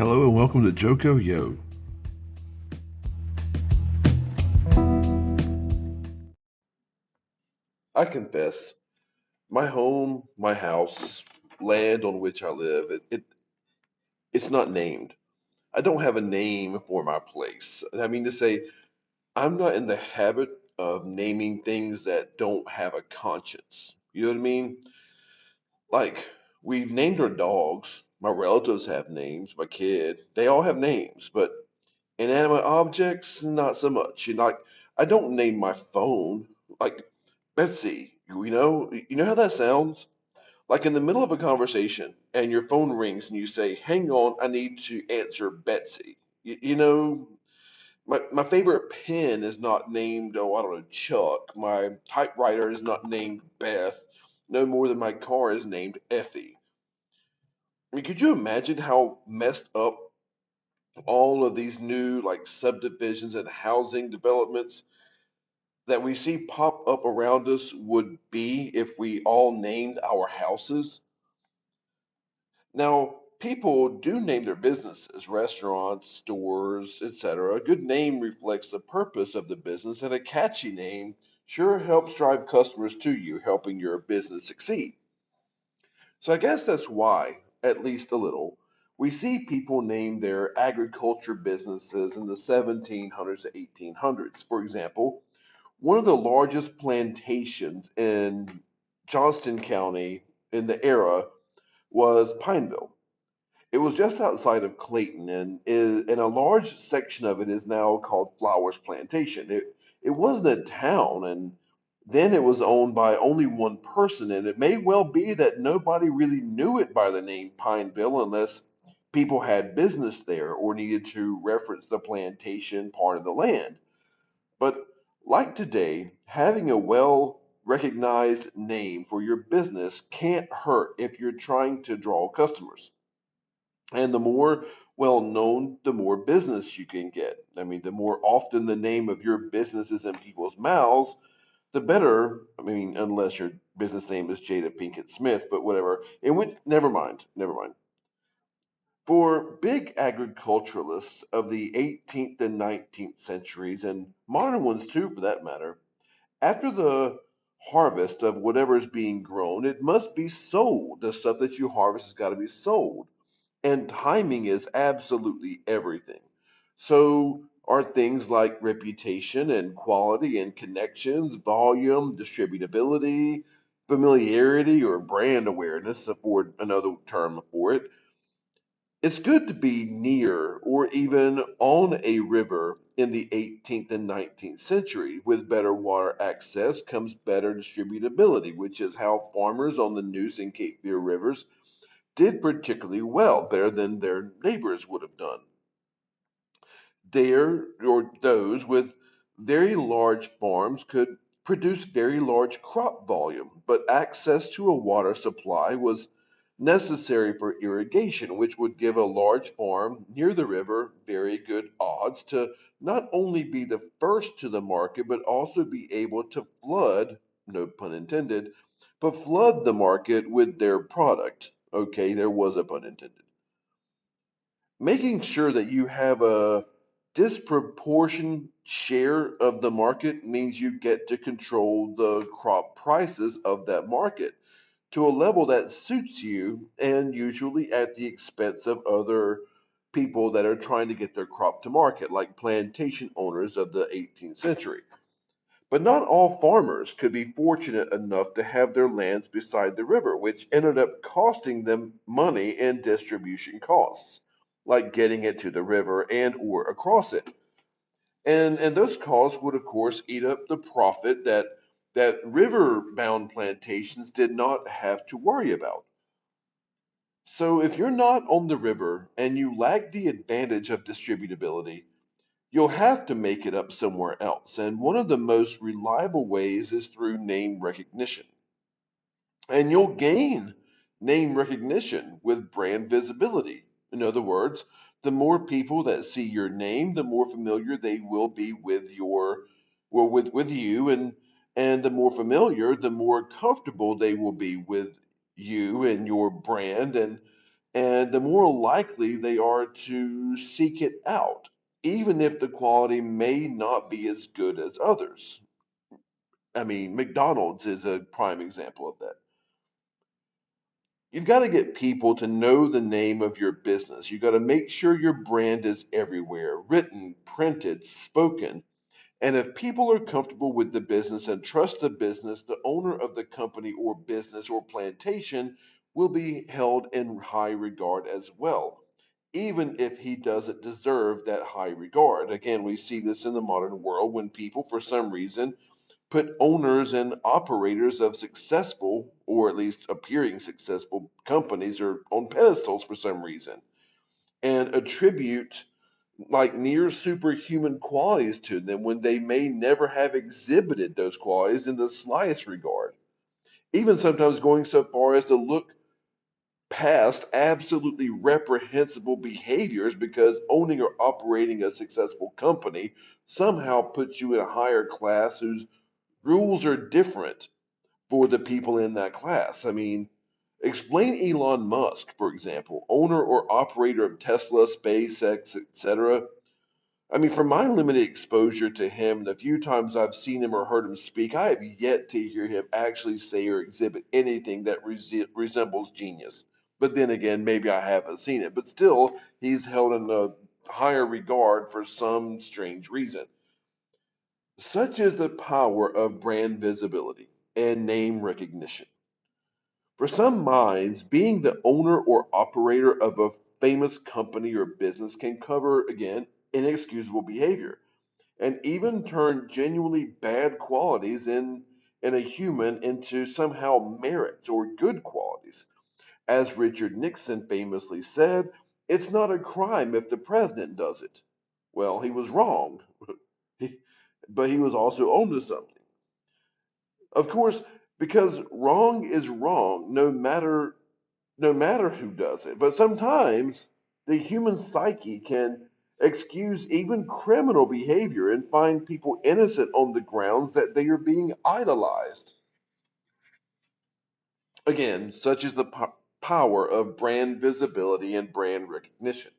Hello and welcome to Joko Yo. I confess, my home, my house, land on which I live, it's not named. I don't have a name for my place. I mean to say, I'm not in the habit of naming things that don't have a conscience. You know what I mean? Like, we've named our dogs. My relatives have names. My kid, they all have names. But inanimate objects, not so much. Like, I don't name my phone like Betsy. You know how that sounds? Like in the middle of a conversation and your phone rings and you say, "Hang on, I need to answer Betsy." My favorite pen is not named, oh, I don't know, Chuck. My typewriter is not named Beth, no more than my car is named Effie. I mean, could you imagine how messed up all of these new like subdivisions and housing developments that we see pop up around us would be if we all named our houses? Now, people do name their businesses, restaurants, stores, etc. A good name reflects the purpose of the business, and a catchy name sure helps drive customers to you, helping your business succeed. So I guess that's why, at least a little, we see people name their agriculture businesses in the 1700s to 1800s. For example, one of the largest plantations in Johnston County in the era was Pineville. It was just outside of Clayton, and a large section of it is now called Flowers Plantation. It wasn't a town, and then it was owned by only one person, and it may well be that nobody really knew it by the name Pineville unless people had business there or needed to reference the plantation part of the land. But like today, having a well recognized name for your business can't hurt if you're trying to draw customers. And the more well known, the more business you can get. I mean, the more often the name of your business is in people's mouths, the better. I mean, unless your business name is Jada Pinkett Smith, but whatever. In which, never mind, never mind. For big agriculturalists of the 18th and 19th centuries, and modern ones too, for that matter, after the harvest of whatever is being grown, it must be sold. The stuff that you harvest has got to be sold. And timing is absolutely everything. So are things like reputation and quality and connections, volume, distributability, familiarity, or brand awareness, for another term for it. It's good to be near or even on a river in the 18th and 19th century. With better water access comes better distributability, which is how farmers on the Neuse and Cape Fear rivers did particularly well, better than their neighbors would have done. There, or those with very large farms could produce very large crop volume, but access to a water supply was necessary for irrigation, which would give a large farm near the river very good odds to not only be the first to the market, but also be able to flood, no pun intended, but flood the market with their product. Okay, there was a pun intended. Making sure that you have a disproportionate share of the market means you get to control the crop prices of that market to a level that suits you and usually at the expense of other people that are trying to get their crop to market, like plantation owners of the 18th century. But not all farmers could be fortunate enough to have their lands beside the river, which ended up costing them money in distribution costs, like getting it to the river and or across it. And those costs would of course eat up the profit that river-bound plantations did not have to worry about. So if you're not on the river and you lack the advantage of distributability, you'll have to make it up somewhere else, and one of the most reliable ways is through name recognition. And you'll gain name recognition with brand visibility. In other words, the more people that see your name, the more familiar they will be with with you, and the more familiar, the more comfortable they will be with you and your brand, and the more likely they are to seek it out, even if the quality may not be as good as others. I mean, McDonald's is a prime example of that. You've got to get people to know the name of your business. You've got to make sure your brand is everywhere, written, printed, spoken. And if people are comfortable with the business and trust the business, the owner of the company or business or plantation will be held in high regard as well, even if he doesn't deserve that high regard. Again, we see this in the modern world when people, for some reason, put owners and operators of successful, or at least appearing successful companies, or on pedestals for some reason, and attribute like near superhuman qualities to them when they may never have exhibited those qualities in the slightest regard. Even sometimes going so far as to look past absolutely reprehensible behaviors because owning or operating a successful company somehow puts you in a higher class whose rules are different for the people in that class. I mean, explain Elon Musk, for example, owner or operator of Tesla, SpaceX, etc. I mean, from my limited exposure to him, the few times I've seen him or heard him speak, I have yet to hear him actually say or exhibit anything that resembles genius. But then again, maybe I haven't seen it. But still, he's held in a higher regard for some strange reason. Such is the power of brand visibility and name recognition. For some minds, being the owner or operator of a famous company or business can cover, again, inexcusable behavior and even turn genuinely bad qualities in a human into somehow merits or good qualities. As Richard Nixon famously said, it's not a crime if the president does it. Well, he was wrong, He- but he was also onto something. Of course, because wrong is wrong, no matter who does it. But sometimes the human psyche can excuse even criminal behavior and find people innocent on the grounds that they are being idolized. Again, such is the power of brand visibility and brand recognition.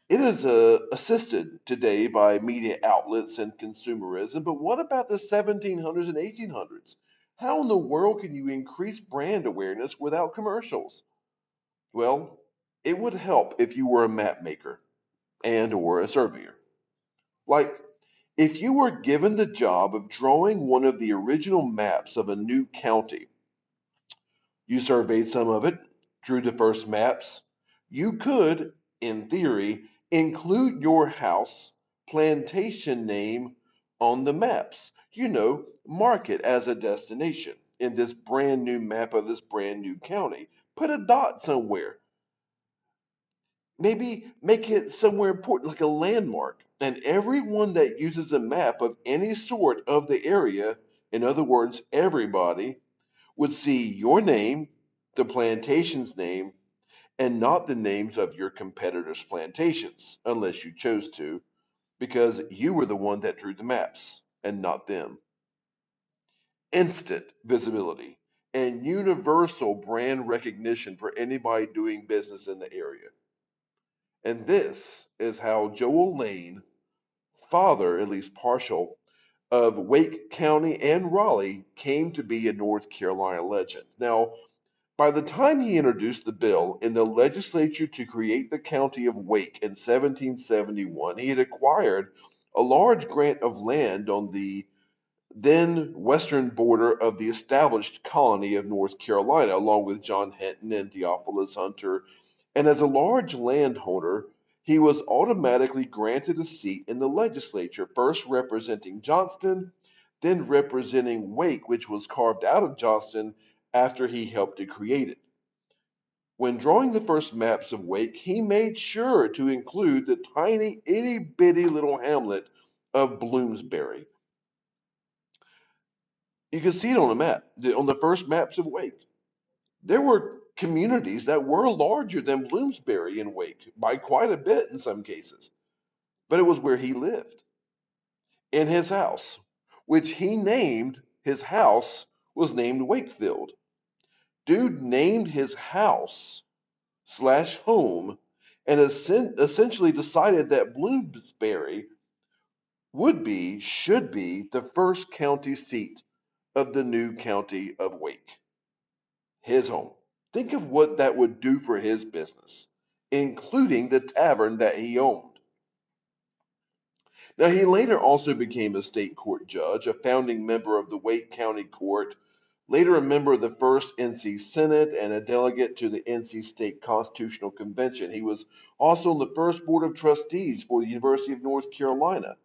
It is assisted today by media outlets and consumerism, but what about the 1700s and 1800s? How in the world can you increase brand awareness without commercials? Well, it would help if you were a map maker and or a surveyor. Like if you were given the job of drawing one of the original maps of a new county, you surveyed some of it, drew the first maps, you could, in theory, include your house plantation name on the maps. Mark it as a destination in this brand new map of this brand new county. Put a dot somewhere. Maybe make it somewhere important, like a landmark. And everyone that uses a map of any sort of the area, in other words, everybody, would see your name, the plantation's name, and not the names of your competitors' plantations, unless you chose to, because you were the one that drew the maps and not them. Instant visibility and universal brand recognition for anybody doing business in the area. And this is how Joel Lane, father, at least partial, of Wake County and Raleigh, came to be a North Carolina legend. Now, by the time he introduced the bill in the legislature to create the county of Wake in 1771, he had acquired a large grant of land on the then western border of the established colony of North Carolina, along with John Hinton and Theophilus Hunter. And as a large landholder, he was automatically granted a seat in the legislature, first representing Johnston, then representing Wake, which was carved out of Johnston after he helped to create it. When drawing the first maps of Wake, he made sure to include the tiny, itty bitty little hamlet of Bloomsbury. You can see it on the map, on the first maps of Wake. There were communities that were larger than Bloomsbury in Wake by quite a bit in some cases, but it was where he lived, in his house, which he named his house was named Wakefield. Dude named his house slash home and essentially decided that Bloomsbury should be the first county seat of the new county of Wake, his home. Think of what that would do for his business, including the tavern that he owned. Now, he later also became a state court judge, a founding member of the Wake County Court, later a member of the first NC Senate, and a delegate to the NC State Constitutional Convention. He was also on the first board of trustees for the University of North Carolina.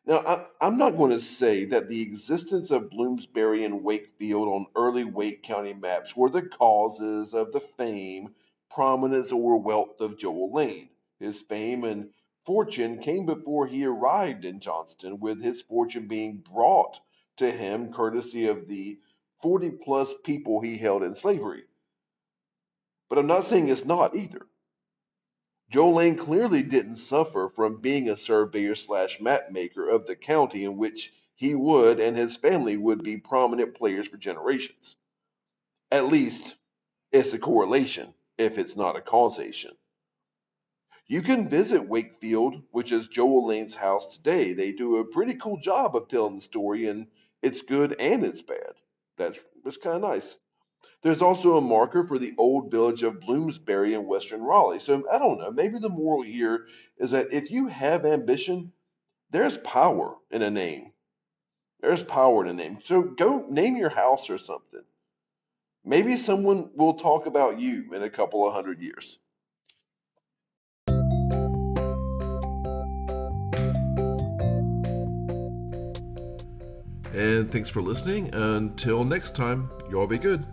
Now, I'm not going to say that the existence of Bloomsbury and Wakefield on early Wake County maps were the causes of the fame, prominence, or wealth of Joel Lane. His fame and fortune came before he arrived in Johnston, with his fortune being brought to him courtesy of the 40 plus people he held in slavery. But I'm not saying it's not either. Joe Lane clearly didn't suffer from being a surveyor slash map maker of the county in which he would and his family would be prominent players for generations. At least it's a correlation, if it's not a causation. You can visit Wakefield, which is Joel Lane's house today. They do a pretty cool job of telling the story, and it's good and it's bad. That's kind of nice. There's also a marker for the old village of Bloomsbury in western Raleigh. So I don't know, maybe the moral here is that if you have ambition, there's power in a name. There's power in a name. So go name your house or something. Maybe someone will talk about you in a couple of 100 years. And thanks for listening. Until next time, y'all be good.